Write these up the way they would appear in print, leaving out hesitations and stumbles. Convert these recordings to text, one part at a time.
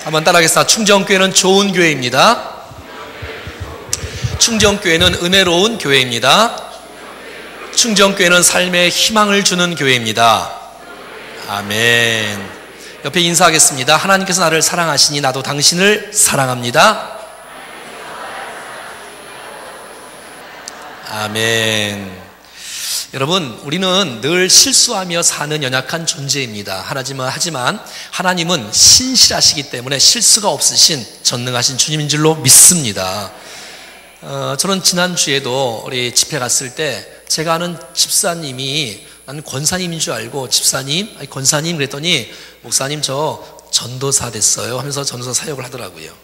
한번 따라하겠습니다. 충정교회는 좋은 교회입니다. 충정교회는 은혜로운 교회입니다. 충정교회는 삶에 희망을 주는 교회입니다. 아멘. 옆에 인사하겠습니다. 하나님께서 나를 사랑하시니 나도 당신을 사랑합니다. 아멘. 여러분, 우리는 늘 실수하며 사는 연약한 존재입니다. 하지만 하나님은 신실하시기 때문에 실수가 없으신 전능하신 주님인 줄로 믿습니다. 저는 지난주에도 우리 집회 갔을 때 제가 아는 집사님이, 나는 권사님인 줄 알고 권사님 그랬더니 목사님 저 전도사 됐어요 하면서 전도사 사역을 하더라고요.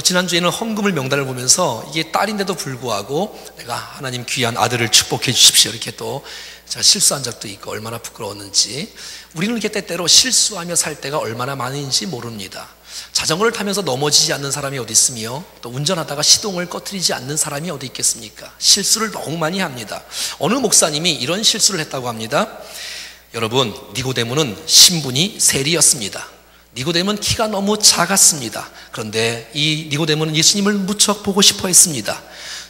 지난주에는 헌금을 명단을 보면서 이게 딸인데도 불구하고 내가 하나님 귀한 아들을 축복해 주십시오 이렇게 또 제가 실수한 적도 있고 얼마나 부끄러웠는지. 우리는 이렇게 때때로 실수하며 살 때가 얼마나 많은지 모릅니다. 자전거를 타면서 넘어지지 않는 사람이 어디 있으며 또 운전하다가 시동을 꺼트리지 않는 사람이 어디 있겠습니까? 실수를 너무 많이 합니다. 어느 목사님이 이런 실수를 했다고 합니다. 여러분, 니고데모는 신분이 세리였습니다. 니고데모는 키가 너무 작았습니다. 그런데 이 니고데모는 예수님을 무척 보고 싶어 했습니다.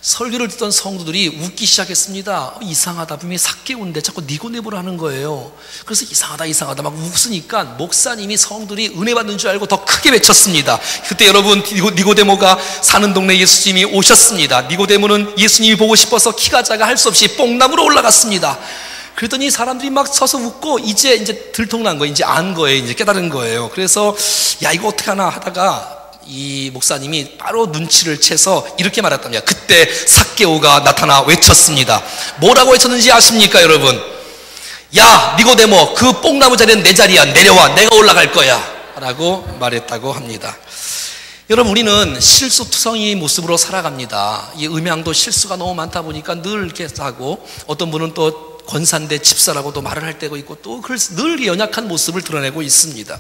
설교를 듣던 성도들이 웃기 시작했습니다. 이상하다, 분명히 삭개오인데 자꾸 니고데모를 하는 거예요. 그래서 이상하다 막 웃으니까 목사님이 성들이 은혜 받는 줄 알고 더 크게 외쳤습니다. 그때 여러분, 니고데모가 사는 동네 예수님이 오셨습니다. 니고데모는 예수님이 보고 싶어서 키가 작아 할 수 없이 뽕나무로 올라갔습니다. 그랬더니 사람들이 막 서서 웃고 이제 들통난 거예요. 이제 안 거예요. 이제 깨달은 거예요. 그래서 야, 이거 어떡하나 하다가 이 목사님이 바로 눈치를 채서 이렇게 말했답니다. 그때 삭개오가 나타나 외쳤습니다. 뭐라고 외쳤는지 아십니까, 여러분? 야, 니고데모, 그 뽕나무 자리는 내 자리야. 내려와. 내가 올라갈 거야. 라고 말했다고 합니다. 여러분, 우리는 실수투성이의 모습으로 살아갑니다. 이 음양도 실수가 너무 많다 보니까 늘 이렇게 하고, 어떤 분은 또 권사인데 집사라고도 말을 할 때가 있고, 또 늘 연약한 모습을 드러내고 있습니다.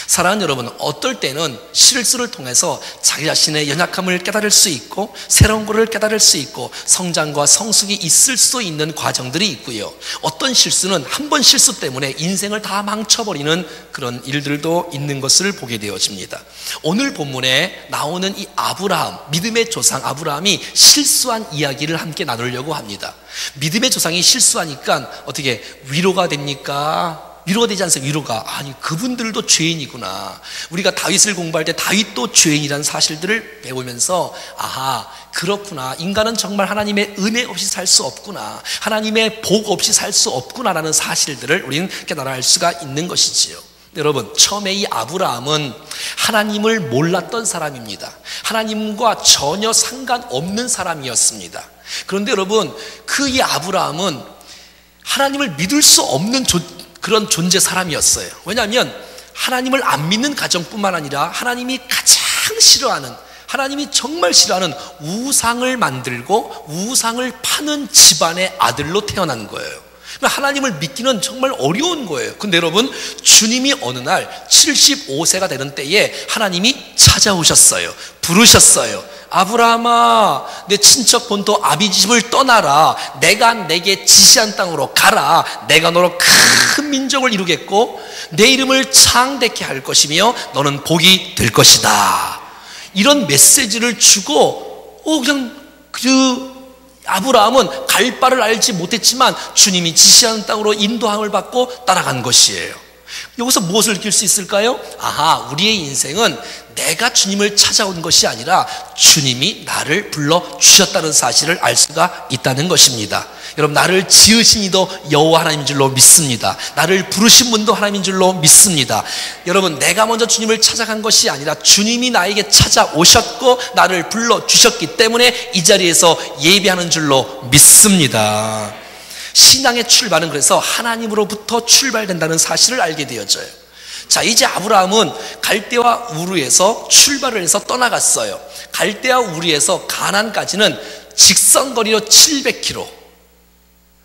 사랑하는 여러분, 어떨 때는 실수를 통해서 자기 자신의 연약함을 깨달을 수 있고 새로운 것을 깨달을 수 있고 성장과 성숙이 있을 수 있는 과정들이 있고요, 어떤 실수는 한 번 실수 때문에 인생을 다 망쳐버리는 그런 일들도 있는 것을 보게 되어집니다. 오늘 본문에 나오는 이 아브라함, 믿음의 조상 아브라함이 실수한 이야기를 함께 나누려고 합니다. 믿음의 조상이 실수하니까 어떻게 위로가 됩니까? 위로가 되지 않습니까? 위로가. 아니, 그분들도 죄인이구나. 우리가 다윗을 공부할 때 다윗도 죄인이라는 사실들을 배우면서 아하, 그렇구나. 인간은 정말 하나님의 은혜 없이 살 수 없구나. 하나님의 복 없이 살 수 없구나라는 사실들을 우리는 깨달아 알 수가 있는 것이지요. 여러분, 처음에 이 아브라함은 하나님을 몰랐던 사람입니다. 하나님과 전혀 상관없는 사람이었습니다. 그런데 여러분, 그 이 아브라함은 하나님을 믿을 수 없는 그런 존재 사람이었어요. 왜냐하면 하나님을 안 믿는 가정뿐만 아니라 하나님이 가장 싫어하는, 하나님이 정말 싫어하는 우상을 만들고 우상을 파는 집안의 아들로 태어난 거예요. 하나님을 믿기는 정말 어려운 거예요. 근데 여러분, 주님이 어느 날 75세가 되는 때에 하나님이 찾아오셨어요. 부르셨어요. 아브라함아, 내 친척 본토 아비지 집을 떠나라. 내가 내게 지시한 땅으로 가라. 내가 너로 큰 민족을 이루겠고 내 이름을 창대케 할 것이며 너는 복이 될 것이다. 이런 메시지를 주고 그냥 아브라함은 갈 바를 알지 못했지만 주님이 지시하는 땅으로 인도함을 받고 따라간 것이에요. 여기서 무엇을 느낄 수 있을까요? 아하, 우리의 인생은 내가 주님을 찾아온 것이 아니라 주님이 나를 불러주셨다는 사실을 알 수가 있다는 것입니다. 여러분, 나를 지으신 이도 여호와 하나님인 줄로 믿습니다. 나를 부르신 분도 하나님인 줄로 믿습니다. 여러분, 내가 먼저 주님을 찾아간 것이 아니라 주님이 나에게 찾아오셨고 나를 불러주셨기 때문에 이 자리에서 예배하는 줄로 믿습니다. 신앙의 출발은 그래서 하나님으로부터 출발된다는 사실을 알게 되어져요. 자, 이제 아브라함은 갈대와 우르에서 출발을 해서 떠나갔어요. 갈대와 우르에서 가나안까지는 직선거리로 700km.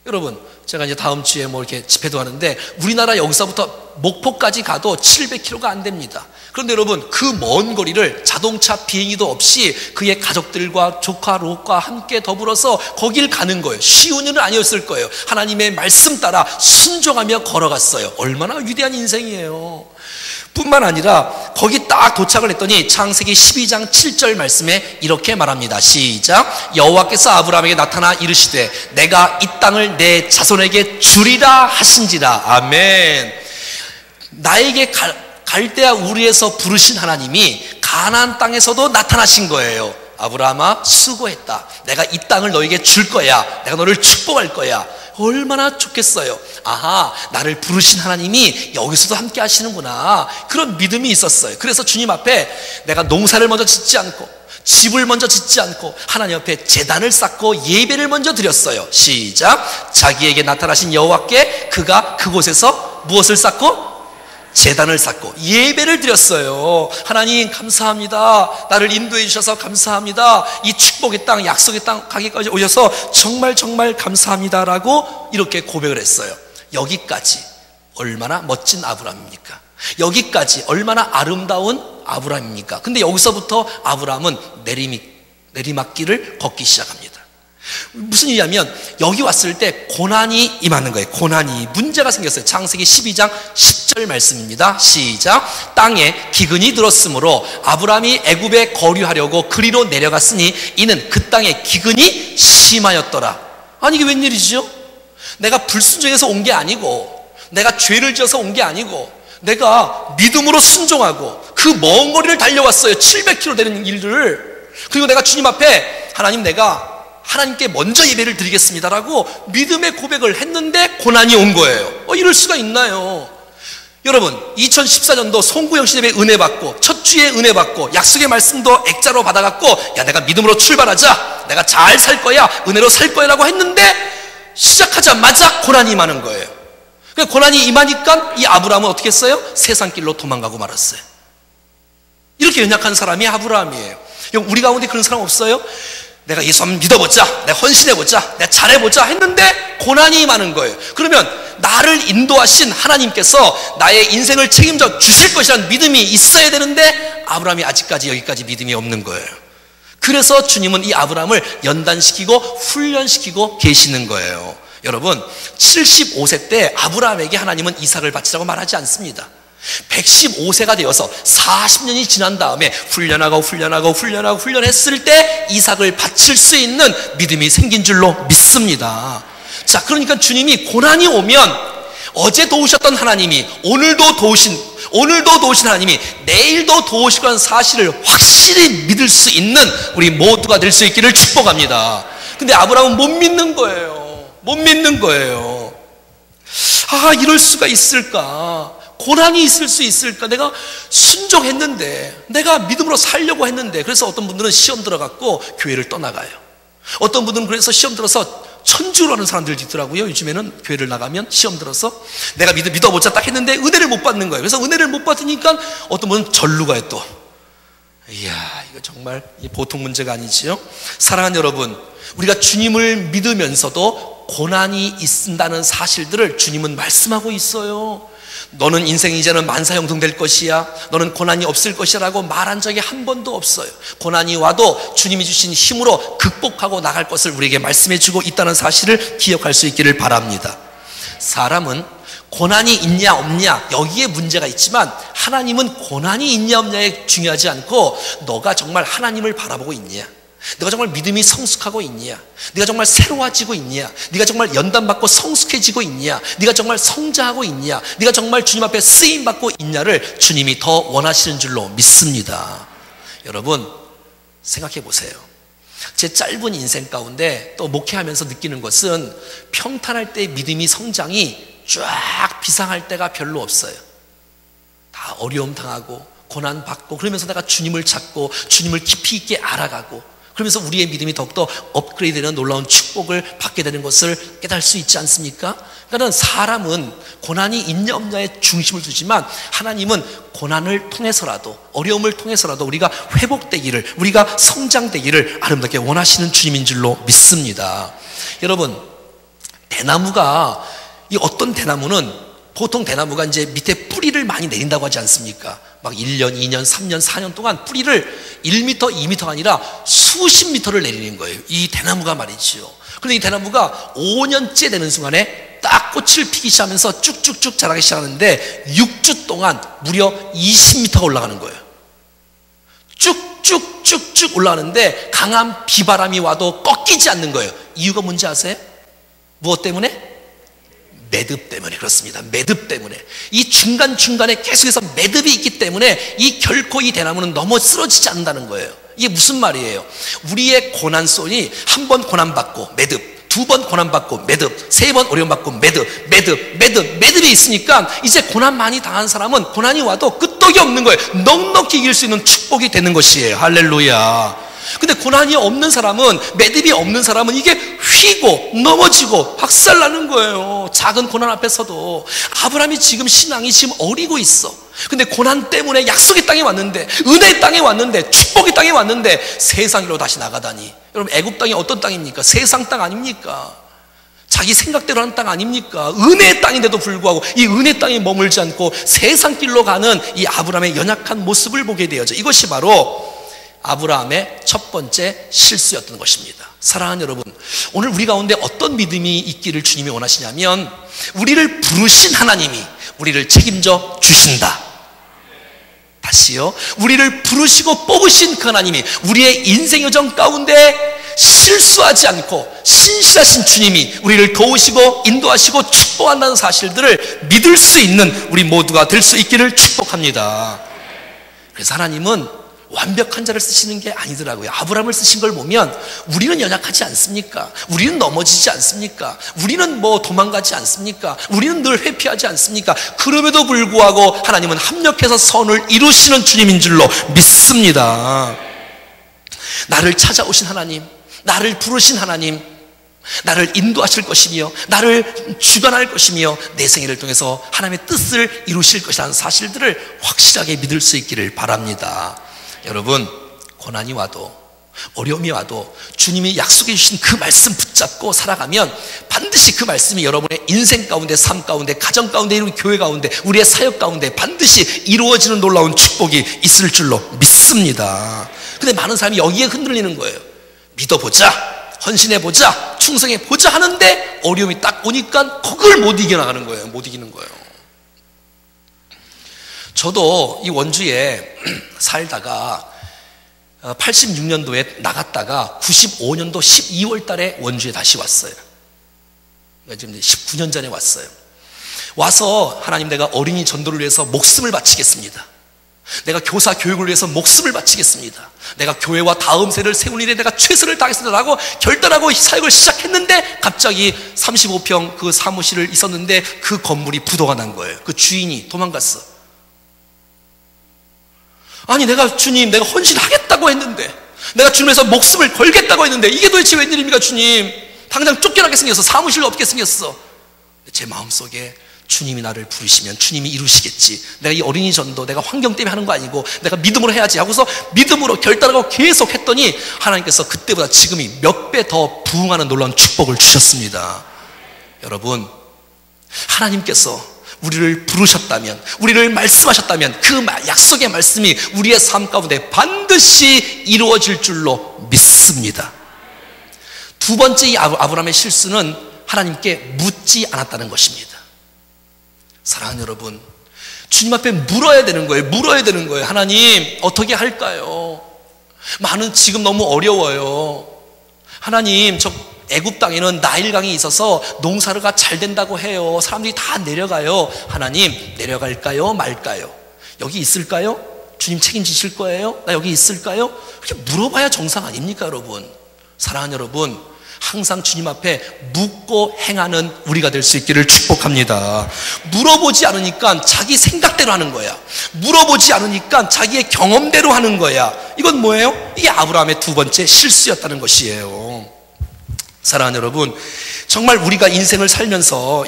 여러분, 제가 이제 다음 주에 뭐 이렇게 집회도 하는데 우리나라 여기서부터 목포까지 가도 700km가 안 됩니다. 그런데 여러분, 그 먼 거리를 자동차 비행기도 없이 그의 가족들과 조카 롯과 함께 더불어서 거길 가는 거예요. 쉬운 일은 아니었을 거예요. 하나님의 말씀 따라 순종하며 걸어갔어요. 얼마나 위대한 인생이에요. 뿐만 아니라 거기 딱 도착을 했더니 창세기 12장 7절 말씀에 이렇게 말합니다. 시작. 여호와께서 아브라함에게 나타나 이르시되 내가 이 땅을 내 자손에게 주리라 하신지라. 아멘. 나에게 갈대아 우르에서 부르신 하나님이 가나안 땅에서도 나타나신 거예요. 아브라함아, 수고했다. 내가 이 땅을 너에게 줄 거야. 내가 너를 축복할 거야. 얼마나 좋겠어요. 아하, 나를 부르신 하나님이 여기서도 함께 하시는구나. 그런 믿음이 있었어요. 그래서 주님 앞에 내가 농사를 먼저 짓지 않고 집을 먼저 짓지 않고 하나님 앞에 제단을 쌓고 예배를 먼저 드렸어요. 시작. 자기에게 나타나신 여호와께 그가 그곳에서 무엇을 쌓고? 제단을 쌓고 예배를 드렸어요. 하나님 감사합니다. 나를 인도해 주셔서 감사합니다. 이 축복의 땅, 약속의 땅 가기까지 오셔서 정말 정말 감사합니다라고 이렇게 고백을 했어요. 여기까지 얼마나 멋진 아브라함입니까? 여기까지 얼마나 아름다운 아브라함입니까? 근데 여기서부터 아브라함은 내리막길을 걷기 시작합니다. 무슨 일이냐면 여기 왔을 때 고난이 임하는 거예요. 고난이, 문제가 생겼어요. 창세기 12장 10절 말씀입니다. 시작. 땅에 기근이 들었으므로 아브라함이 애굽에 거류하려고 그리로 내려갔으니 이는 그 땅에 기근이 심하였더라. 아니 이게 웬일이죠? 내가 불순종해서 온 게 아니고, 내가 죄를 지어서 온 게 아니고, 내가 믿음으로 순종하고 그 먼 거리를 달려왔어요. 700km 되는 일들을. 그리고 내가 주님 앞에 하나님, 내가 하나님께 먼저 예배를 드리겠습니다라고 믿음의 고백을 했는데 고난이 온 거예요. 이럴 수가 있나요? 여러분, 2014년도 송구영 시대에 은혜 받고 첫 주에 은혜 받고 약속의 말씀도 액자로 받아갖고 야, 내가 믿음으로 출발하자, 내가 잘 살 거야, 은혜로 살 거야 라고 했는데 시작하자마자 고난이 임하는 거예요. 고난이 임하니까 이 아브라함은 어떻게 했어요? 세상길로 도망가고 말았어요. 이렇게 연약한 사람이 아브라함이에요. 우리 가운데 그런 사람 없어요? 내가 예수 한번 믿어보자, 내가 헌신해보자, 내가 잘해보자 했는데 고난이 임하는 거예요. 그러면 나를 인도하신 하나님께서 나의 인생을 책임져 주실 것이라는 믿음이 있어야 되는데 아브라함이 아직까지 여기까지 믿음이 없는 거예요. 그래서 주님은 이 아브라함을 연단시키고 훈련시키고 계시는 거예요. 여러분, 75세 때 아브라함에게 하나님은 이삭을 바치라고 말하지 않습니다. 115세가 되어서 40년이 지난 다음에 훈련했을 때 이삭을 바칠 수 있는 믿음이 생긴 줄로 믿습니다. 자, 그러니까 주님이 고난이 오면 어제 도우셨던 하나님이 오늘도 도우신 하나님이 내일도 도우실 거라는 사실을 확실히 믿을 수 있는 우리 모두가 될 수 있기를 축복합니다. 근데 아브라함은 못 믿는 거예요. 못 믿는 거예요. 아, 이럴 수가 있을까? 고난이 있을 수 있을까? 내가 순종했는데, 내가 믿음으로 살려고 했는데. 그래서 어떤 분들은 시험 들어갖고 교회를 떠나가요. 어떤 분들은 그래서 시험 들어서 천주로 하는 사람들도 있더라고요. 요즘에는 교회를 나가면 시험 들어서 내가 믿어보자 딱 했는데 은혜를 못 받는 거예요. 그래서 은혜를 못 받으니까 어떤 분은 절로 가요 또. 이야, 이거 정말 보통 문제가 아니지요. 사랑하는 여러분, 우리가 주님을 믿으면서도 고난이 있다는 사실들을 주님은 말씀하고 있어요. 너는 인생 이제는 만사형통 될 것이야, 너는 고난이 없을 것이야 라고 말한 적이 한 번도 없어요. 고난이 와도 주님이 주신 힘으로 극복하고 나갈 것을 우리에게 말씀해 주고 있다는 사실을 기억할 수 있기를 바랍니다. 사람은 고난이 있냐 없냐 여기에 문제가 있지만 하나님은 고난이 있냐 없냐에 중요하지 않고 너가 정말 하나님을 바라보고 있냐, 네가 정말 믿음이 성숙하고 있냐, 네가 정말 새로워지고 있냐, 네가 정말 연단받고 성숙해지고 있냐, 네가 정말 성장하고 있냐, 네가 정말 주님 앞에 쓰임받고 있냐를 주님이 더 원하시는 줄로 믿습니다. 여러분, 생각해 보세요. 제 짧은 인생 가운데 또 목회하면서 느끼는 것은 평탄할 때 믿음이 성장이 쫙 비상할 때가 별로 없어요. 다 어려움 당하고 고난받고 그러면서 내가 주님을 찾고 주님을 깊이 있게 알아가고 그러면서 우리의 믿음이 더욱더 업그레이드되는 놀라운 축복을 받게 되는 것을 깨달을 수 있지 않습니까? 그러니까 사람은 고난이 있냐 없냐에 중심을 두지만 하나님은 고난을 통해서라도 어려움을 통해서라도 우리가 회복되기를, 우리가 성장되기를 아름답게 원하시는 주님인 줄로 믿습니다. 여러분, 대나무가 이 어떤 대나무는 보통 대나무가 이제 밑에 뿌리를 많이 내린다고 하지 않습니까? 막 1년, 2년, 3년, 4년 동안 뿌리를 1m, 2m가 아니라 수십 미터를 내리는 거예요. 이 대나무가 말이지요. 그런데 이 대나무가 5년째 되는 순간에 딱 꽃을 피기 시작하면서 쭉쭉쭉 자라기 시작하는데 6주 동안 무려 20m가 올라가는 거예요. 쭉쭉쭉쭉 올라가는데 강한 비바람이 와도 꺾이지 않는 거예요. 이유가 뭔지 아세요? 무엇 때문에? 매듭 때문에. 그렇습니다. 매듭 때문에. 이 중간중간에 계속해서 매듭이 있기 때문에 결코 이 대나무는 넘어 쓰러지지 않는다는 거예요. 이게 무슨 말이에요? 우리의 고난손이 한 번 고난받고 매듭, 두 번 고난받고 매듭, 세 번 어려움받고 매듭이 있으니까 이제 고난 많이 당한 사람은 고난이 와도 끄떡이 없는 거예요. 넉넉히 이길 수 있는 축복이 되는 것이에요. 할렐루야. 근데 고난이 없는 사람은, 매듭이 없는 사람은 이게 휘고 넘어지고 박살나는 거예요. 작은 고난 앞에서도. 아브라함이 지금 신앙이 지금 어리고 있어. 근데 고난 때문에 약속의 땅에 왔는데, 은혜의 땅에 왔는데, 축복의 땅에 왔는데 세상으로 다시 나가다니. 여러분, 애굽 땅이 어떤 땅입니까? 세상 땅 아닙니까? 자기 생각대로 하는 땅 아닙니까? 은혜의 땅인데도 불구하고 이 은혜의 땅에 머물지 않고 세상 길로 가는 이 아브라함의 연약한 모습을 보게 되어져. 이것이 바로 아브라함의 첫 번째 실수였던 것입니다. 사랑하는 여러분, 오늘 우리 가운데 어떤 믿음이 있기를 주님이 원하시냐면, 우리를 부르신 하나님이 우리를 책임져 주신다. 다시요. 우리를 부르시고 뽑으신 그 하나님이 우리의 인생 여정 가운데 실수하지 않고 신실하신 주님이 우리를 도우시고 인도하시고 축복한다는 사실들을 믿을 수 있는 우리 모두가 될 수 있기를 축복합니다. 그래서 하나님은 완벽한 자를 쓰시는 게 아니더라고요. 아브라함을 쓰신 걸 보면 우리는 연약하지 않습니까? 우리는 넘어지지 않습니까? 우리는 도망가지 않습니까? 우리는 늘 회피하지 않습니까? 그럼에도 불구하고 하나님은 합력해서 선을 이루시는 주님인 줄로 믿습니다. 나를 찾아오신 하나님, 나를 부르신 하나님, 나를 인도하실 것이며 나를 주관할 것이며 내 생애를 통해서 하나님의 뜻을 이루실 것이라는 사실들을 확실하게 믿을 수 있기를 바랍니다. 여러분, 고난이 와도 어려움이 와도 주님이 약속해 주신 그 말씀 붙잡고 살아가면 반드시 그 말씀이 여러분의 인생 가운데, 삶 가운데, 가정 가운데, 교회 가운데, 우리의 사역 가운데 반드시 이루어지는 놀라운 축복이 있을 줄로 믿습니다. 근데 많은 사람이 여기에 흔들리는 거예요. 믿어보자, 헌신해보자, 충성해보자 하는데 어려움이 딱 오니까 그걸 못 이겨나가는 거예요. 못 이기는 거예요. 저도 이 원주에 살다가 86년도에 나갔다가 95년도 12월 달에 원주에 다시 왔어요. 지금 19년 전에 왔어요. 와서 하나님, 내가 어린이 전도를 위해서 목숨을 바치겠습니다. 내가 교사 교육을 위해서 목숨을 바치겠습니다. 내가 교회와 다음 세를 세우는 일에 내가 최선을 다하겠습니다라고 결단하고 사역을 시작했는데 갑자기 35평 그 사무실을 있었는데 그 건물이 부도가 난 거예요. 그 주인이 도망갔어. 아니, 내가 주님, 내가 헌신하겠다고 했는데, 내가 주님에서 목숨을 걸겠다고 했는데 이게 도대체 웬일입니까 주님? 당장 쫓겨나게 생겼어. 사무실도 없게 생겼어. 제 마음속에 주님이 나를 부르시면 주님이 이루시겠지, 내가 이 어린이 전도 내가 환경 때문에 하는 거 아니고 내가 믿음으로 해야지 하고서 믿음으로 결단하고 계속 했더니 하나님께서 그때보다 지금이 몇 배 더 부흥하는 놀라운 축복을 주셨습니다. 여러분, 하나님께서 우리를 부르셨다면, 우리를 말씀하셨다면 그 약속의 말씀이 우리의 삶 가운데 반드시 이루어질 줄로 믿습니다. 두 번째 이 아브라함의 실수는 하나님께 묻지 않았다는 것입니다. 사랑하는 여러분, 주님 앞에 물어야 되는 거예요. 물어야 되는 거예요. 하나님, 어떻게 할까요? 나는 지금 너무 어려워요. 하나님, 저 애굽 땅에는 나일강이 있어서 농사가 잘 된다고 해요. 사람들이 다 내려가요. 하나님, 내려갈까요? 말까요? 여기 있을까요? 주님 책임지실 거예요? 나 여기 있을까요? 그렇게 물어봐야 정상 아닙니까, 여러분? 사랑하는 여러분, 항상 주님 앞에 묻고 행하는 우리가 될 수 있기를 축복합니다. 물어보지 않으니까 자기 생각대로 하는 거야. 물어보지 않으니까 자기의 경험대로 하는 거야. 이건 뭐예요? 이게 아브라함의 두 번째 실수였다는 것이에요. 사랑하는 여러분, 정말 우리가 인생을 살면서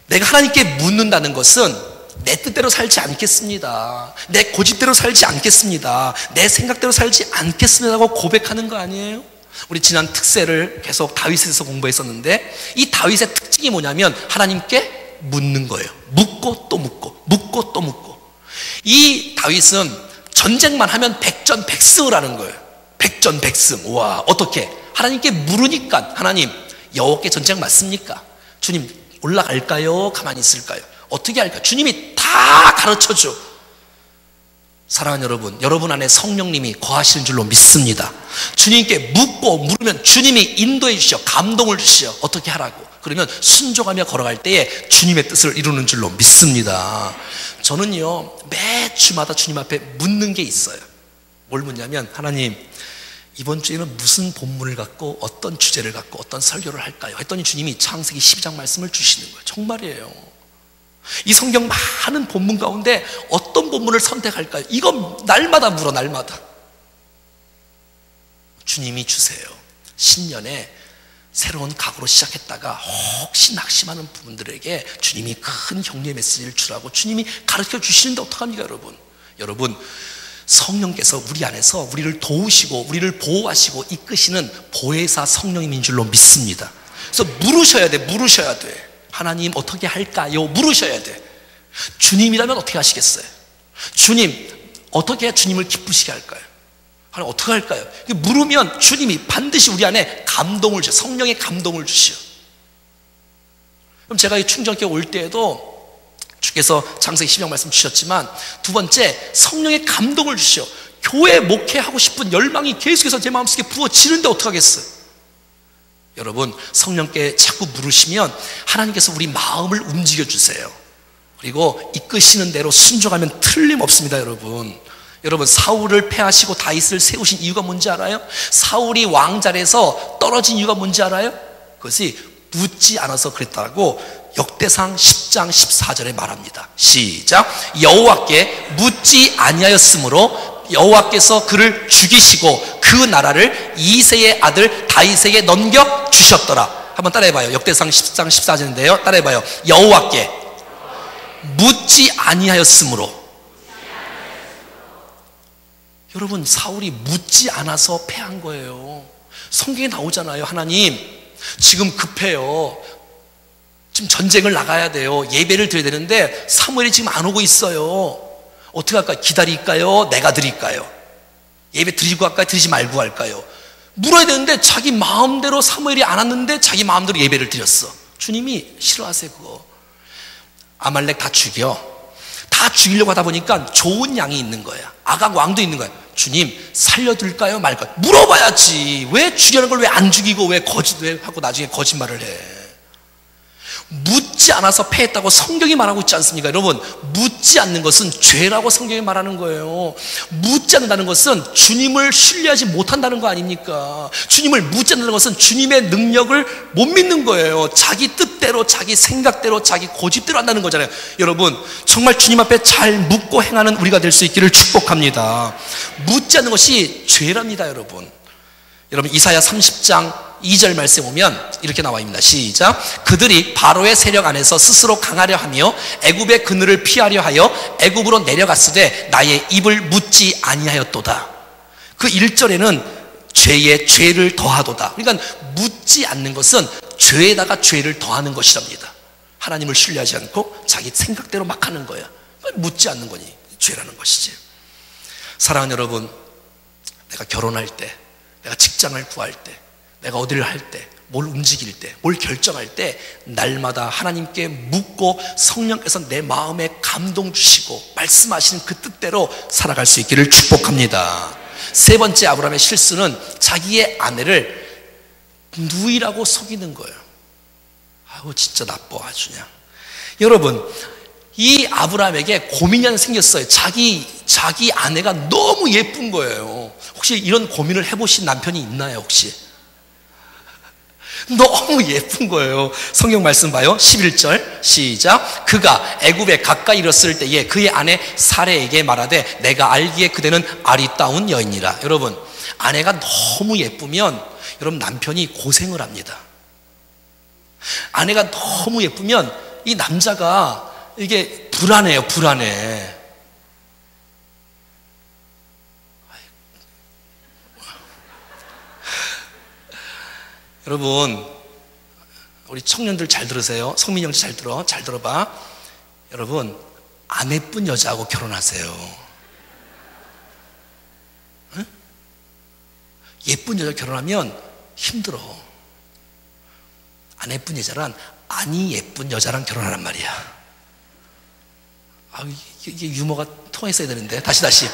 내가 하나님께 묻는다는 것은 내 뜻대로 살지 않겠습니다, 내 고집대로 살지 않겠습니다, 내 생각대로 살지 않겠습니다라고 고백하는 거 아니에요? 우리 지난 특세를 계속 다윗에서 공부했었는데 이 다윗의 특징이 뭐냐면 하나님께 묻는 거예요. 묻고 또 묻고 묻고 또 묻고. 이 다윗은 전쟁만 하면 백전백승을 거예요. 백전백승. 와, 어떻게? 하나님께 물으니까, 하나님 여호와께 전쟁 맞습니까? 주님 올라갈까요? 가만히 있을까요? 어떻게 할까요? 주님이 다 가르쳐줘. 사랑하는 여러분, 여러분 안에 성령님이 거하시는 줄로 믿습니다. 주님께 묻고 물으면 주님이 인도해 주시어, 감동을 주시어 어떻게 하라고. 그러면 순종하며 걸어갈 때에 주님의 뜻을 이루는 줄로 믿습니다. 저는요, 매 주마다 주님 앞에 묻는 게 있어요. 뭘 묻냐면, 하나님 이번 주에는 무슨 본문을 갖고 어떤 주제를 갖고 어떤 설교를 할까요? 했더니 주님이 창세기 12장 말씀을 주시는 거예요. 정말이에요. 이 성경 많은 본문 가운데 어떤 본문을 선택할까요? 이거 날마다 물어, 날마다. 주님이 주세요. 신년에 새로운 각오로 시작했다가 혹시 낙심하는 부분들에게 주님이 큰 격려의 메시지를 주라고 주님이 가르쳐 주시는데 어떡합니까, 여러분? 여러분, 성령께서 우리 안에서 우리를 도우시고 우리를 보호하시고 이끄시는 보혜사 성령님인 줄로 믿습니다. 그래서 물으셔야 돼, 물으셔야 돼. 하나님 어떻게 할까요? 물으셔야 돼. 주님이라면 어떻게 하시겠어요? 주님 어떻게 해야 주님을 기쁘시게 할까요? 하나님 어떻게 할까요? 물으면 주님이 반드시 우리 안에 감동을 주셔, 성령의 감동을 주시오. 그럼 제가 이 충전교회 올 때에도 주께서 창세기 12장 말씀 주셨지만, 두 번째 성령의 감동을 주시오. 교회 목회하고 싶은 열망이 계속해서 제 마음속에 부어지는데 어떡하겠어요? 여러분, 성령께 자꾸 물으시면 하나님께서 우리 마음을 움직여 주세요. 그리고 이끄시는 대로 순종하면 틀림없습니다. 여러분, 사울을 패하시고 다윗을 세우신 이유가 뭔지 알아요? 사울이 왕자리에서 떨어진 이유가 뭔지 알아요? 그것이 묻지 않아서 그랬다고 역대상 10장 14절에 말합니다. 시작. 여호와께 묻지 아니하였으므로 여호와께서 그를 죽이시고 그 나라를 이새의 아들 다윗에게 넘겨 주셨더라. 한번 따라해봐요. 역대상 10장 14절인데요. 따라해봐요. 여호와께 묻지 아니하였으므로. 여러분, 사울이 묻지 않아서 패한 거예요. 성경에 나오잖아요. 하나님 지금 급해요. 지금 전쟁을 나가야 돼요. 예배를 드려야 되는데 사무엘이 지금 안 오고 있어요. 어떻게 할까요? 기다릴까요? 내가 드릴까요? 예배 드리고 할까요? 드리지 말고 할까요? 물어야 되는데 자기 마음대로 사무엘이 안 왔는데 자기 마음대로 예배를 드렸어. 주님이 싫어하세요. 그거 아말렉 다 죽이려고 하다 보니까 좋은 양이 있는 거야. 아각 왕도 있는 거야. 주님 살려둘까요? 말까요? 물어봐야지. 왜 죽이려는 걸 왜 안 죽이고 왜 하고 나중에 거짓말을 해? 묻지 않아서 패했다고 성경이 말하고 있지 않습니까? 여러분, 묻지 않는 것은 죄라고 성경이 말하는 거예요. 묻지 않는다는 것은 주님을 신뢰하지 못한다는 거 아닙니까? 주님을 묻지 않는다는 것은 주님의 능력을 못 믿는 거예요. 자기 뜻대로, 자기 생각대로, 자기 고집대로 한다는 거잖아요. 여러분, 정말 주님 앞에 잘 묻고 행하는 우리가 될 수 있기를 축복합니다. 묻지 않는 것이 죄랍니다. 여러분, 이사야 30장 2절 말씀 보면 이렇게 나와 있습니다. 시작. 그들이 바로의 세력 안에서 스스로 강하려 하며 애굽의 그늘을 피하려 하여 애굽으로 내려갔으되 나의 입을 묻지 아니하였도다. 그 1절에는 죄에 죄를 더하도다. 그러니까 묻지 않는 것은 죄에다가 죄를 더하는 것이랍니다. 하나님을 신뢰하지 않고 자기 생각대로 막 하는 거야. 묻지 않는 거니 죄라는 것이지. 사랑하는 여러분, 내가 결혼할 때, 내가 직장을 구할 때, 내가 어디를 할 때, 뭘 움직일 때, 뭘 결정할 때 날마다 하나님께 묻고 성령께서 내 마음에 감동 주시고 말씀하시는 그 뜻대로 살아갈 수 있기를 축복합니다. 세 번째 아브라함의 실수는 자기의 아내를 누이라고 속이는 거예요. 아우 진짜 나빠 아주 그냥. 여러분, 이 아브라함에게 고민이 하나 생겼어요. 자기 아내가 너무 예쁜 거예요. 혹시 이런 고민을 해보신 남편이 있나요? 혹시? 너무 예쁜 거예요. 성경 말씀 봐요. 11절 시작. 그가 애굽에 가까이 이르렀을 때에 그의 아내 사레에게 말하되 내가 알기에 그대는 아리따운 여인이라. 여러분, 아내가 너무 예쁘면 여러분 남편이 고생을 합니다. 아내가 너무 예쁘면 이 남자가 이게 불안해요. 불안해. 여러분, 우리 청년들 잘 들으세요. 성민이 형 잘 들어봐. 여러분, 안 예쁜 여자하고 결혼하세요. 응? 예쁜 여자 결혼하면 힘들어. 안 예쁜 여자란 아니 예쁜 여자랑 결혼하란 말이야. 이게 유머가 통했어야 되는데. 다시.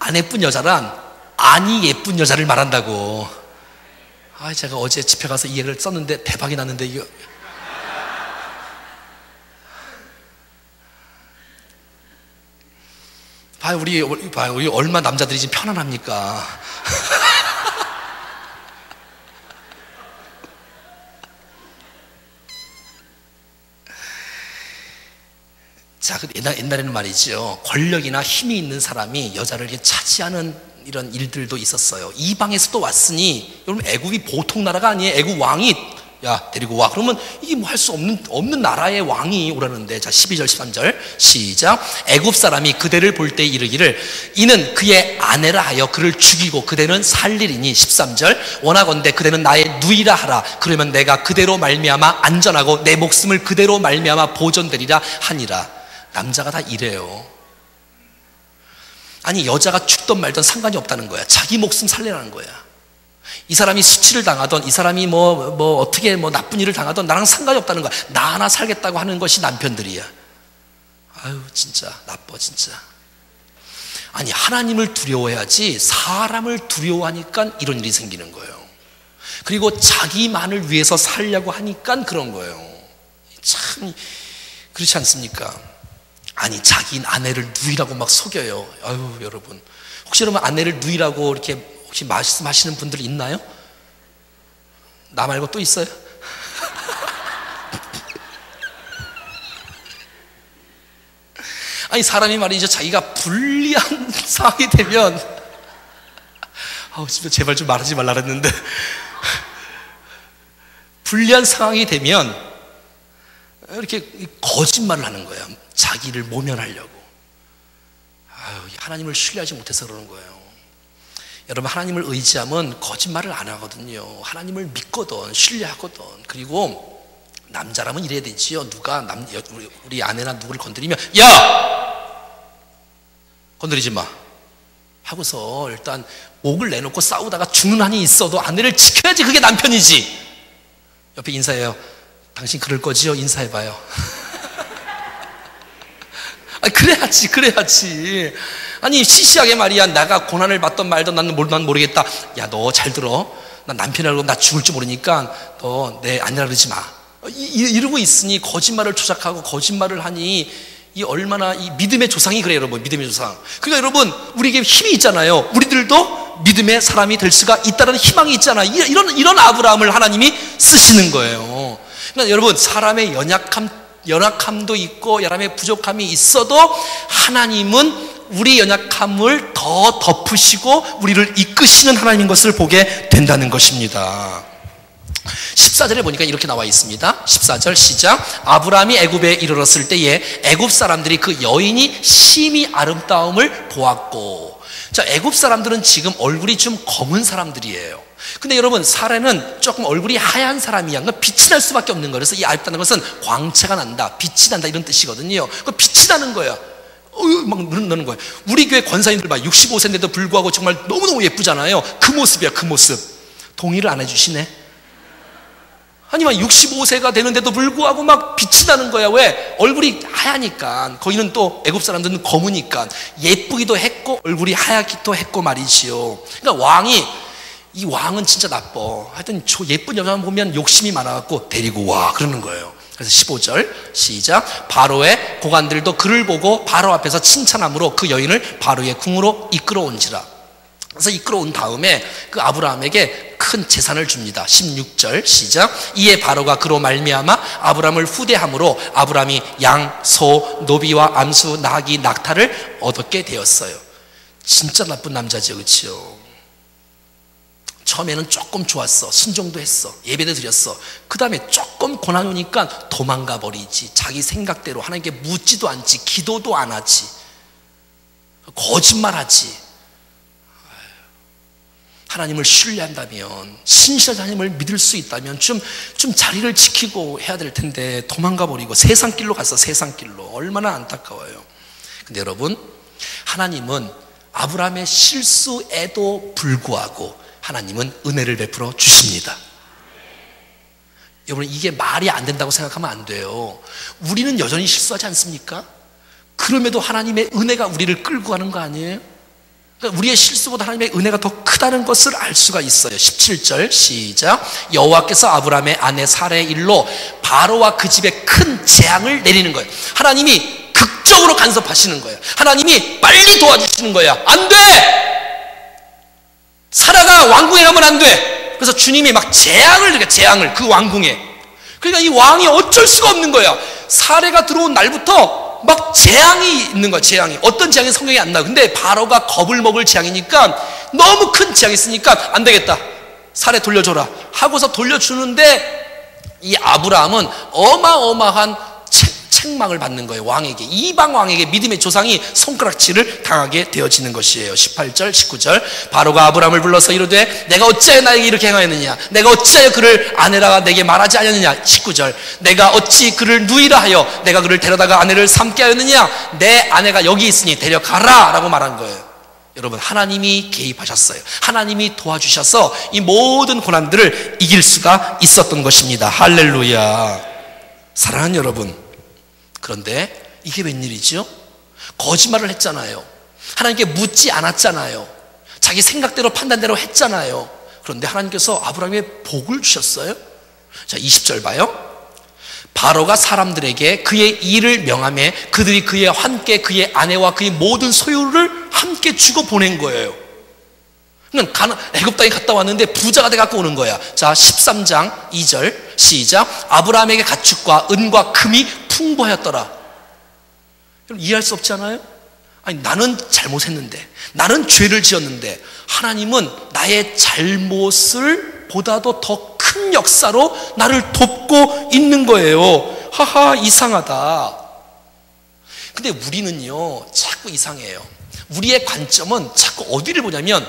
안 예쁜 여자란 아니 예쁜 여자를 말한다고. 제가 어제 집회 가서 이 얘기를 썼는데 대박이 났는데 이거. 우리 얼마 남자들이 지금 편안합니까? 자, 옛날에는 말이죠. 권력이나 힘이 있는 사람이 여자를 이렇게 차지하는 이런 일들도 있었어요. 이방에서도 왔으니, 여러분, 애굽이 보통 나라가 아니에요. 애굽 왕이, 야, 데리고 와. 그러면 이게 뭐 할 수 없는 나라의 왕이 오라는데. 자, 12절, 13절. 시작. 애굽 사람이 그대를 볼 때 이르기를, 이는 그의 아내라 하여 그를 죽이고 그대는 살리리니. 13절. 원하건대 그대는 나의 누이라 하라. 그러면 내가 그대로 말미암아 안전하고 내 목숨을 그대로 말미암아 보존되리라 하니라. 남자가 다 이래요. 아니, 여자가 죽든 말든 상관이 없다는 거야. 자기 목숨 살리라는 거야. 이 사람이 수치를 당하던, 이 사람이 어떻게 나쁜 일을 당하던 나랑 상관이 없다는 거야. 나 하나 살겠다고 하는 것이 남편들이야. 진짜 나빠, 진짜. 아니, 하나님을 두려워해야지 사람을 두려워하니까 이런 일이 생기는 거예요. 그리고 자기만을 위해서 살려고 하니까 그런 거예요. 참 그렇지 않습니까? 아니, 자기 아내를 누이라고 막 속여요. 여러분, 혹시 여러분 아내를 누이라고 이렇게 혹시 말씀하시는 분들 있나요? 나 말고 또 있어요? 아니, 사람이 말이죠, 자기가 불리한 상황이 되면, 진짜 제발 좀 말하지 말라 그랬는데, 불리한 상황이 되면 이렇게 거짓말을 하는 거예요. 자기를 모면하려고. 하나님을 신뢰하지 못해서 그러는 거예요. 여러분, 하나님을 의지하면 거짓말을 안 하거든요. 하나님을 믿거든, 신뢰하거든. 그리고 남자라면 이래야 되지요. 누가 우리 아내나 누구를 건드리면, 야! 건드리지 마 하고서 일단 목을 내놓고 싸우다가 죽는 한이 있어도 아내를 지켜야지. 그게 남편이지. 옆에 인사해요. 당신 그럴 거지요? 인사해봐요. 그래야지. 아니, 시시하게 말이야. 내가 고난을 받던 말던 난 모르겠다. 야, 너 잘 들어. 나 남편이라고 나 죽을 줄 모르니까 너 내 아내라 그러지 마. 이러고 있으니 거짓말을 조작하고 거짓말을 하니 이 얼마나 이 믿음의 조상이 그래요, 여러분. 믿음의 조상. 그러니까 여러분, 우리에게 힘이 있잖아요. 우리들도 믿음의 사람이 될 수가 있다는 희망이 있잖아. 이런 아브라함을 하나님이 쓰시는 거예요. 그러니까 여러분, 사람의 연약함도 있고 사람의 부족함이 있어도 하나님은 우리 연약함을 더 덮으시고 우리를 이끄시는 하나님인 것을 보게 된다는 것입니다. 14절에 보니까 이렇게 나와 있습니다. 14절 시작. 아브라함이 애굽에 이르렀을 때에 애굽 사람들이 그 여인이 심히 아름다움을 보았고. 자, 애굽 사람들은 지금 얼굴이 좀 검은 사람들이에요. 근데 여러분, 사례는 조금 얼굴이 하얀 사람이야. 그러니까 빛이 날 수밖에 없는 거예요. 그래서 이 아름다는 것은 광채가 난다, 빛이 난다, 이런 뜻이거든요. 그 빛이 나는 거야. 막 넣는 거예요. 우리 교회 권사님들 봐, 65세인데도 불구하고 정말 너무너무 예쁘잖아요. 그 모습이야, 그 모습. 동의를 안 해주시네. 아니면 65세가 되는데도 불구하고 막 빛이 나는 거야. 왜? 얼굴이 하얘니까. 거기는 또 애굽 사람들은 검으니까 예쁘기도 했고 얼굴이 하얗기도 했고 말이지요. 그러니까 이 왕은 진짜 나빠. 하여튼 저 예쁜 여자만 보면 욕심이 많아갖고 데리고 와 그러는 거예요. 그래서 15절 시작. 바로의 고관들도 그를 보고 바로 앞에서 칭찬함으로 그 여인을 바로의 궁으로 이끌어온지라. 그래서 이끌어온 다음에 그 아브라함에게 큰 재산을 줍니다. 16절 시작. 이에 바로가 그로 말미암아 아브라함을 후대함으로 아브라함이 양, 소, 노비와 암수, 나귀, 낙타를 얻게 되었어요. 진짜 나쁜 남자죠, 그렇죠? 처음에는 조금 좋았어. 순종도 했어. 예배도 드렸어. 그 다음에 조금 고난 오니까 도망가 버리지. 자기 생각대로 하나님께 묻지도 않지. 기도도 안 하지. 거짓말하지. 하나님을 신뢰한다면, 신실한 하나님을 믿을 수 있다면 좀 자리를 지키고 해야 될 텐데 도망가 버리고 세상길로 갔어. 세상길로. 얼마나 안타까워요. 근데 여러분, 하나님은 아브라함의 실수에도 불구하고 하나님은 은혜를 베풀어 주십니다. 여러분, 이게 말이 안 된다고 생각하면 안 돼요. 우리는 여전히 실수하지 않습니까? 그럼에도 하나님의 은혜가 우리를 끌고 가는 거 아니에요? 그러니까 우리의 실수보다 하나님의 은혜가 더 크다는 것을 알 수가 있어요. 17절 시작. 여호와께서 아브라함의 아내 사라의 일로 바로와 그 집에 큰 재앙을 내리는 거예요. 하나님이 극적으로 간섭하시는 거예요. 하나님이 빨리 도와주시는 거야. 안 돼! 사라가 왕궁에 가면 안 돼. 그래서 주님이 막 재앙을 그 왕궁에. 그러니까 이 왕이 어쩔 수가 없는 거야. 사례가 들어온 날부터 막 재앙이 있는 거야. 재앙이. 어떤 재앙이 성경에 안 나와. 근데 바로가 겁을 먹을 재앙이니까, 너무 큰 재앙이 있으니까 안 되겠다, 사례 돌려줘라 하고서 돌려주는데, 이 아브라함은 어마어마한 책망을 받는 거예요. 왕에게, 이방 왕에게 믿음의 조상이 손가락질을 당하게 되어지는 것이에요. 18절 19절. 바로가 아브라함을 불러서 이르되 내가 어찌하여 나에게 이렇게 행하였느냐, 내가 어찌하여 그를 아내라 내게 말하지 않았느냐. 19절. 내가 어찌 그를 누이라 하여 내가 그를 데려다가 아내를 삼게 하였느냐. 내 아내가 여기 있으니 데려가라 라고 말한 거예요. 여러분, 하나님이 개입하셨어요. 하나님이 도와주셔서 이 모든 고난들을 이길 수가 있었던 것입니다. 할렐루야. 사랑하는 여러분, 그런데 이게 웬일이죠? 거짓말을 했잖아요. 하나님께 묻지 않았잖아요. 자기 생각대로 판단대로 했잖아요. 그런데 하나님께서 아브라함에게 복을 주셨어요. 자, 20절 봐요. 바로가 사람들에게 그의 일을 명하며 그들이 그의 함께 그의 아내와 그의 모든 소유를 함께 주고 보낸 거예요. 애굽 땅에 갔다 왔는데 부자가 돼갖고 오는 거야. 자, 13장 2절 시작. 아브라함에게 가축과 은과 금이 풍부하였더라. 여러분, 이해할 수 없지 않아요? 아니, 나는 잘못했는데, 나는 죄를 지었는데 하나님은 나의 잘못을 보다도 더 큰 역사로 나를 돕고 있는 거예요. 하하, 이상하다. 근데 우리는요 자꾸 이상해요. 우리의 관점은 자꾸 어디를 보냐면,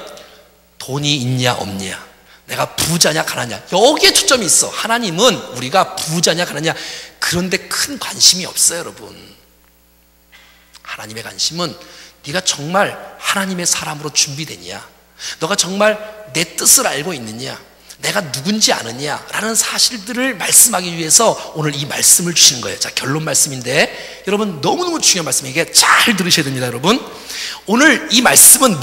돈이 있냐 없냐, 내가 부자냐 가난냐, 여기에 초점이 있어. 하나님은 우리가 부자냐 가난냐 그런데 큰 관심이 없어요. 여러분, 하나님의 관심은 네가 정말 하나님의 사람으로 준비되냐, 너가 정말 내 뜻을 알고 있느냐, 내가 누군지 아느냐 라는 사실들을 말씀하기 위해서 오늘 이 말씀을 주시는 거예요. 자, 결론 말씀인데 여러분, 너무너무 중요한 말씀이에요. 이게 잘 들으셔야 됩니다. 여러분, 오늘 이 말씀은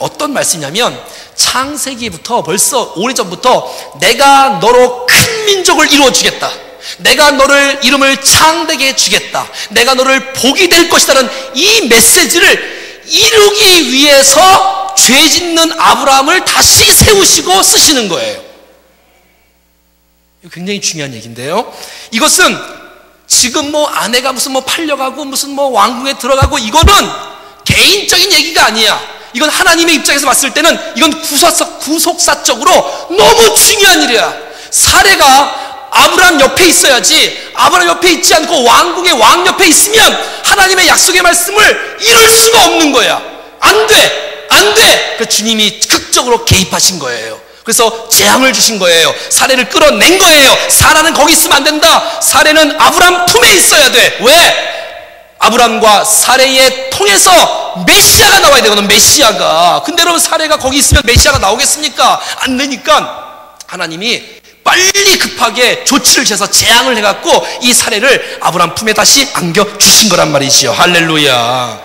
어떤 말씀이냐면, 창세기부터 벌써 오래전부터 내가 너로 큰 민족을 이루어주겠다, 내가 너를 이름을 창대게 해주겠다, 내가 너를 복이 될 것이라는 이 메시지를 이루기 위해서 죄 짓는 아브라함을 다시 세우시고 쓰시는 거예요. 이거 굉장히 중요한 얘기인데요, 이것은 지금 아내가 무슨 팔려가고 무슨 왕궁에 들어가고 이거는 개인적인 얘기가 아니야. 이건 하나님의 입장에서 봤을 때는 이건 구속사적으로 너무 중요한 일이야. 사례가 아브라함 옆에 있어야지, 아브라함 옆에 있지 않고 왕궁의 왕 옆에 있으면 하나님의 약속의 말씀을 이룰 수가 없는 거야. 안 돼, 안 돼. 그래서 주님이 극적으로 개입하신 거예요. 그래서 재앙을 주신 거예요. 사례를 끌어낸 거예요. 사라는 거기 있으면 안 된다. 사례는 아브라함 품에 있어야 돼. 왜? 아브라함과 사례의 통해서 메시아가 나와야 되거든, 메시아가. 근데 여러분, 사례가 거기 있으면 메시아가 나오겠습니까? 안 되니까 하나님이 빨리 급하게 조치를 취해서 재앙을 해갖고 이 사례를 아브라함 품에 다시 안겨주신 거란 말이지요. 할렐루야.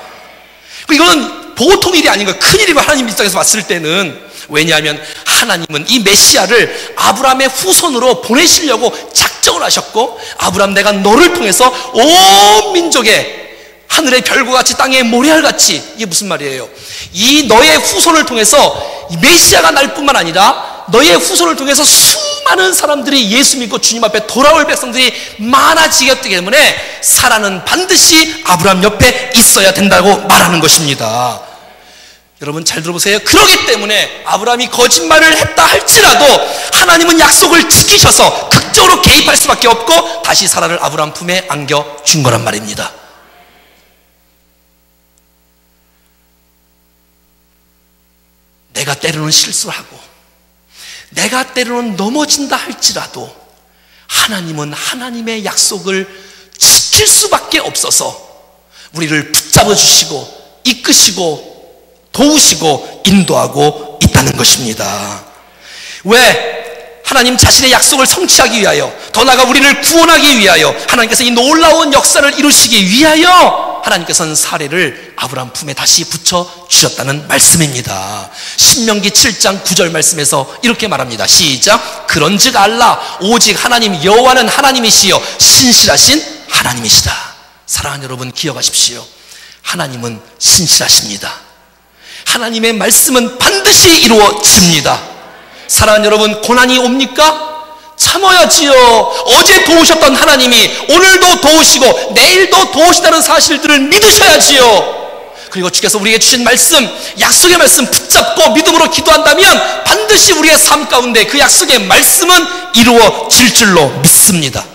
이거는 보통 일이 아닌 거예요. 큰일이고, 하나님 입장에서 봤을 때는. 왜냐하면 하나님은 이 메시아를 아브라함의 후손으로 보내시려고 작정을 하셨고, 아브라함, 내가 너를 통해서 온 민족의 하늘의 별과 같이 땅의 모래알같이, 이게 무슨 말이에요? 이 너의 후손을 통해서 메시아가 날 뿐만 아니라 너의 후손을 통해서 수많은 사람들이 예수 믿고 주님 앞에 돌아올 백성들이 많아지기 때문에 사라는 반드시 아브라함 옆에 있어야 된다고 말하는 것입니다. 여러분, 잘 들어보세요. 그렇기 때문에 아브라함이 거짓말을 했다 할지라도 하나님은 약속을 지키셔서 극적으로 개입할 수밖에 없고 다시 사라를 아브라함 품에 안겨준 거란 말입니다. 내가 때로는 실수하고 내가 때로는 넘어진다 할지라도 하나님은 하나님의 약속을 지킬 수밖에 없어서 우리를 붙잡아 주시고 이끄시고 도우시고 인도하고 있다는 것입니다. 왜? 하나님 자신의 약속을 성취하기 위하여, 더 나아가 우리를 구원하기 위하여, 하나님께서 이 놀라운 역사를 이루시기 위하여 하나님께서는 사례를 아브라함 품에 다시 붙여주셨다는 말씀입니다. 신명기 7장 9절 말씀에서 이렇게 말합니다. 시작. 그런즉 알라 오직 하나님 여호와는 하나님이시여 신실하신 하나님이시다. 사랑하는 여러분, 기억하십시오. 하나님은 신실하십니다. 하나님의 말씀은 반드시 이루어집니다. 사랑하는 여러분, 고난이 옵니까? 참아야지요. 어제 도우셨던 하나님이 오늘도 도우시고 내일도 도우시다는 사실들을 믿으셔야지요. 그리고 주께서 우리에게 주신 말씀, 약속의 말씀 붙잡고 믿음으로 기도한다면 반드시 우리의 삶 가운데 그 약속의 말씀은 이루어질 줄로 믿습니다.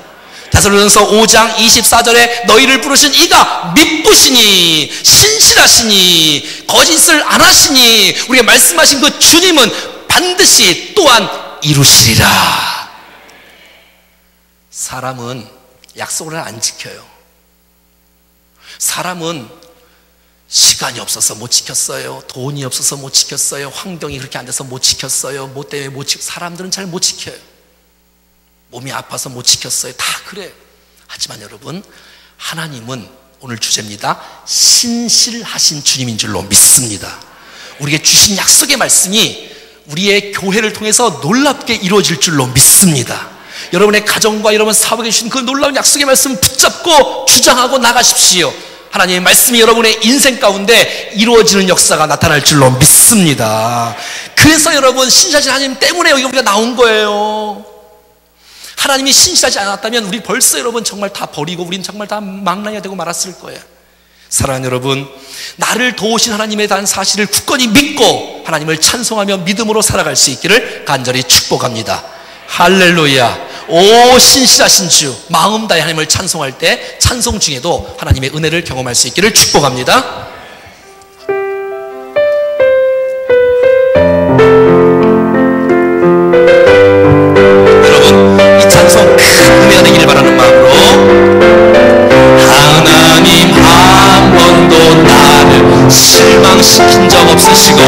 데살로니가서 5장 24절에 너희를 부르신 이가 미쁘시니 신실하시니 거짓을 안 하시니, 우리가 말씀하신 그 주님은 반드시 또한 이루시리라. 사람은 약속을 안 지켜요. 사람은 시간이 없어서 못 지켰어요. 돈이 없어서 못 지켰어요. 환경이 그렇게 안 돼서 못 지켰어요. 뭐 때문에 못 지켰어요. 사람들은 잘 못 지켜요. 몸이 아파서 못 지켰어요. 다 그래요. 하지만 여러분, 하나님은 오늘 주제입니다. 신실하신 주님인 줄로 믿습니다. 우리에게 주신 약속의 말씀이 우리의 교회를 통해서 놀랍게 이루어질 줄로 믿습니다. 여러분의 가정과 여러분 사업에 주신 그 놀라운 약속의 말씀 붙잡고 주장하고 나가십시오. 하나님의 말씀이 여러분의 인생 가운데 이루어지는 역사가 나타날 줄로 믿습니다. 그래서 여러분, 신실하신 하나님 때문에 여기 우리가 나온 거예요. 하나님이 신실하지 않았다면 우리 벌써 여러분 정말 다 버리고 우린 정말 다 망라야 되고 말았을 거예요. 사랑하는 여러분, 나를 도우신 하나님에 대한 사실을 굳건히 믿고 하나님을 찬송하며 믿음으로 살아갈 수 있기를 간절히 축복합니다. 할렐루야. 오 신실하신 주, 마음 다해 하나님을 찬송할 때 찬송 중에도 하나님의 은혜를 경험할 수 있기를 축복합니다. 여러분, 이 찬송 큰 은혜가 되기를 바라는 마음으로 하나님 한 번도 나를 실망시킨 적 없으시고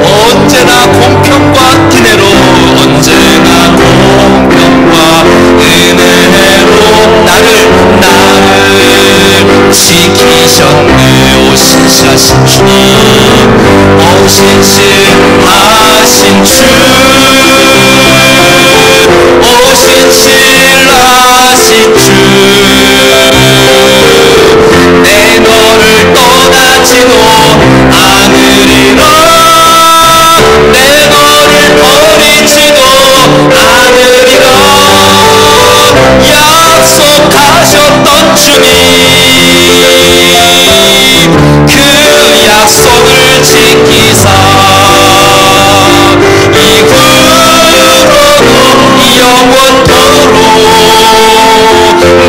언제나 공평과 은혜로 언제나 공평과 은혜로 나를 지키셨네. 오 신실하신 주님, 오 신실하신 주, 오 신실하신 주, 내 너를 떠나지도 않으리라, 내 너를 버리지도 않으리라 약속하셨던 주님, 그 약속을 지키사 이후로도 영원토록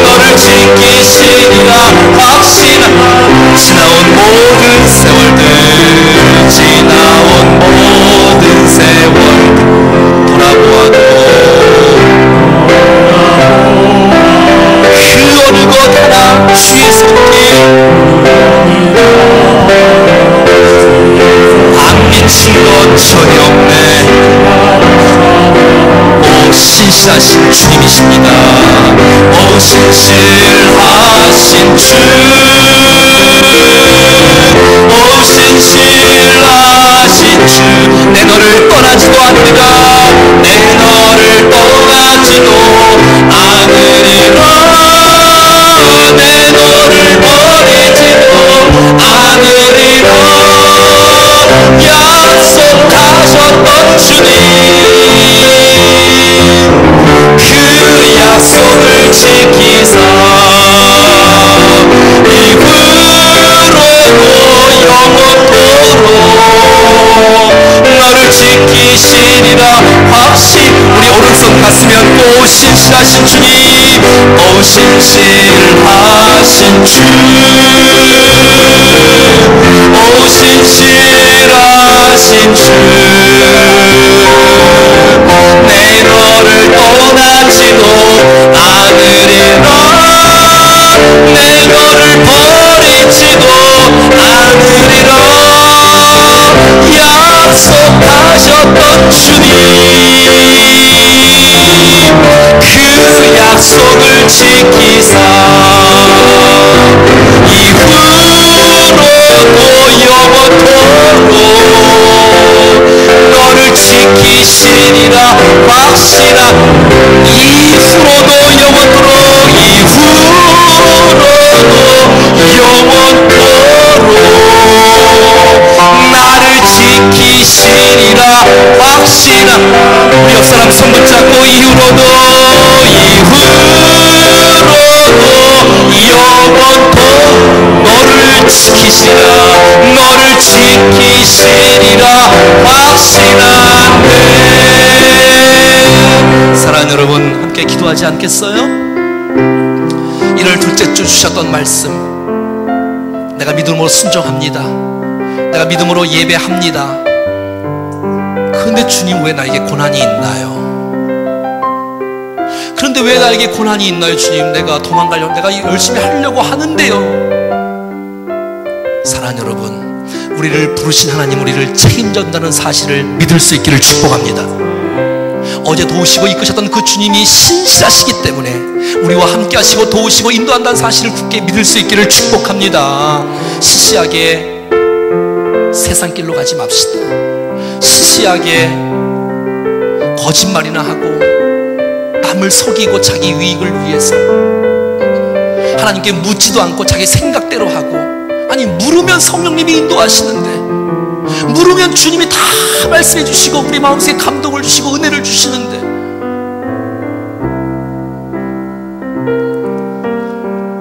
너를 지키시리라 확신한 지나온 모든 세월들, 지나온 모든 세월 돌아보아도 그 어느 것 하나 주의 손길 안 미친 것 전혀 없네. 오 신실하신 주님이십니다. 오 신실하신 주, 오 신실하신 주, 내 너를 떠나지도 않으리라, 내 너를 떠나지도 않으리라, 내 너를 버리지도 않으리라 약속하셨던 주님, 그 약속을 지키사 이후로도 영원토록 너를 지키시리라 확신. 우리 오른손 가슴에 얹고 오 신실하신 주님, 오 신실하신 주, 오 신실하신 주 내 너를 떠나지도 않으리라 내 너를 버리지도 않으리라 약속하셨던 주님 그 약속을 지키사 이후로도 영원토록 너를 지키시리라 확신하 이후로도 영원토록 나를 지키시리라 확신하 우리 옆사람 손 붙잡고 이후로도 영원토록 너를 지키시라 너를 지키시리라 확신하네. 사랑하는 여러분 함께 기도하지 않겠어요? 1월 둘째 주 주셨던 말씀 내가 믿음으로 순종합니다. 내가 믿음으로 예배합니다. 그런데 주님 왜 나에게 고난이 있나요? 그런데 왜 나에게 고난이 있나요? 주님 내가 도망가려고 내가 열심히 하려고 하는데요. 사랑하는 여러분 우리를 부르신 하나님 우리를 책임진다는 사실을 믿을 수 있기를 축복합니다. 어제 도우시고 이끄셨던 그 주님이 신실하시기 때문에 우리와 함께 하시고 도우시고 인도한다는 사실을 굳게 믿을 수 있기를 축복합니다. 시시하게 세상 길로 가지 맙시다. 시시하게 거짓말이나 하고 남을 속이고 자기 유익을 위해서 하나님께 묻지도 않고 자기 생각대로 하고 아니 물으면 성령님이 인도하시는데 물으면 주님이 다 말씀해 주시고 우리 마음속에 감동을 주시고 은혜를 주시는데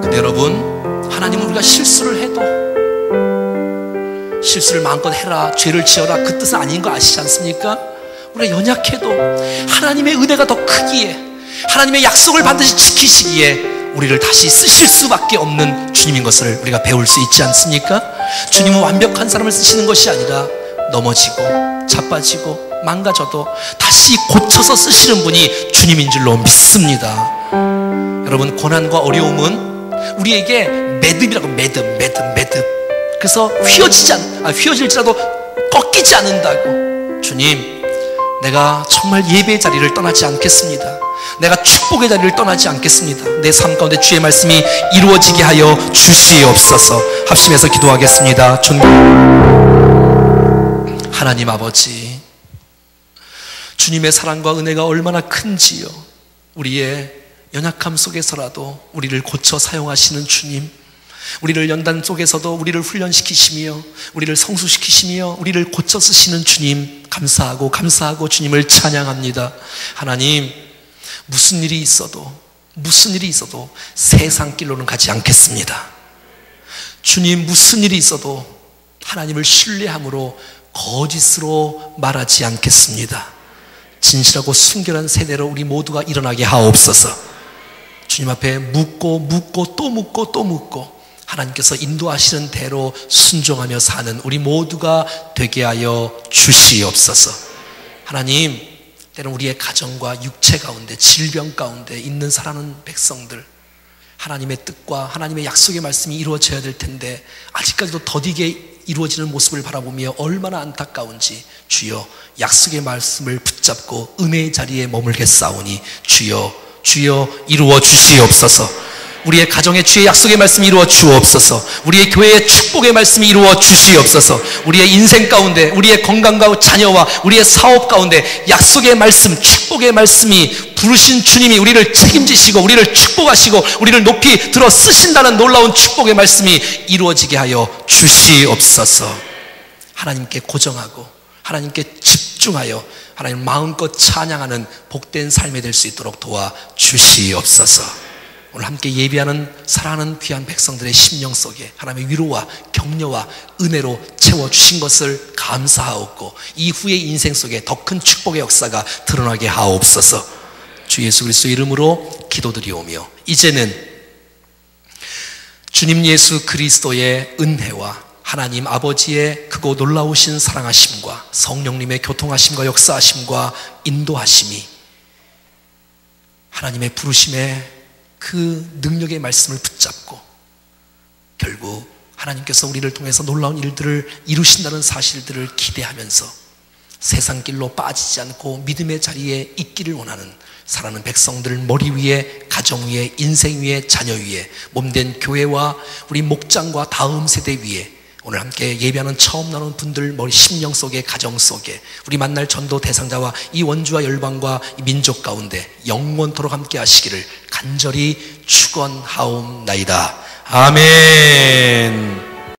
근데 여러분 하나님은 우리가 실수를 해도 실수를 마음껏 해라 죄를 지어라 그 뜻은 아닌 거 아시지 않습니까? 우리가 연약해도 하나님의 은혜가 더 크기에 하나님의 약속을 반드시 지키시기에 우리를 다시 쓰실 수밖에 없는 주님인 것을 우리가 배울 수 있지 않습니까? 주님은 완벽한 사람을 쓰시는 것이 아니라 넘어지고 자빠지고 망가져도 다시 고쳐서 쓰시는 분이 주님인 줄로 믿습니다. 여러분 고난과 어려움은 우리에게 매듭이라고 매듭 그래서 휘어질지라도 꺾이지 않는다고. 주님 내가 정말 예배의 자리를 떠나지 않겠습니다. 내가 축복의 자리를 떠나지 않겠습니다. 내 삶 가운데 주의 말씀이 이루어지게 하여 주시옵소서. 합심해서 기도하겠습니다. 하나님 아버지 주님의 사랑과 은혜가 얼마나 큰지요. 우리의 연약함 속에서라도 우리를 고쳐 사용하시는 주님, 우리를 연단 속에서도 우리를 훈련시키시며 우리를 성수시키시며 우리를 고쳐 쓰시는 주님 감사하고 주님을 찬양합니다. 하나님 무슨 일이 있어도 세상 길로는 가지 않겠습니다. 주님 무슨 일이 있어도 하나님을 신뢰함으로 거짓으로 말하지 않겠습니다. 진실하고 순결한 세대로 우리 모두가 일어나게 하옵소서. 주님 앞에 묻고 또 묻고 하나님께서 인도하시는 대로 순종하며 사는 우리 모두가 되게 하여 주시옵소서. 하나님 때로는 우리의 가정과 육체 가운데 질병 가운데 있는 살아가는 백성들 하나님의 뜻과 하나님의 약속의 말씀이 이루어져야 될 텐데 아직까지도 더디게 이루어지는 모습을 바라보며 얼마나 안타까운지 주여 약속의 말씀을 붙잡고 은혜의 자리에 머물겠사오니 주여 이루어 주시옵소서. 우리의 가정에 주의 약속의 말씀이 이루어 주옵소서. 우리의 교회의 축복의 말씀이 이루어 주시옵소서. 우리의 인생 가운데 우리의 건강과 자녀와 우리의 사업 가운데 약속의 말씀 축복의 말씀이 부르신 주님이 우리를 책임지시고 우리를 축복하시고 우리를 높이 들어 쓰신다는 놀라운 축복의 말씀이 이루어지게 하여 주시옵소서. 하나님께 고정하고 하나님께 집중하여 하나님 마음껏 찬양하는 복된 삶이 될 수 있도록 도와 주시옵소서. 오늘 함께 예배하는 사랑하는 귀한 백성들의 심령 속에 하나님의 위로와 격려와 은혜로 채워주신 것을 감사하옵고 이후의 인생 속에 더 큰 축복의 역사가 드러나게 하옵소서. 주 예수 그리스도의 이름으로 기도드리오며 이제는 주님 예수 그리스도의 은혜와 하나님 아버지의 크고 놀라우신 사랑하심과 성령님의 교통하심과 역사하심과 인도하심이 하나님의 부르심에 그 능력의 말씀을 붙잡고 결국 하나님께서 우리를 통해서 놀라운 일들을 이루신다는 사실들을 기대하면서 세상 길로 빠지지 않고 믿음의 자리에 있기를 원하는 사랑하는 백성들 머리 위에, 가정 위에, 인생 위에, 자녀 위에, 몸된 교회와 우리 목장과 다음 세대 위에 오늘 함께 예배하는 처음 나오는 분들 머리 심령 속에, 가정 속에 우리 만날 전도 대상자와 이 원주와 열방과 이 민족 가운데 영원토록 함께 하시기를 간절히 축원하옵나이다. 아멘.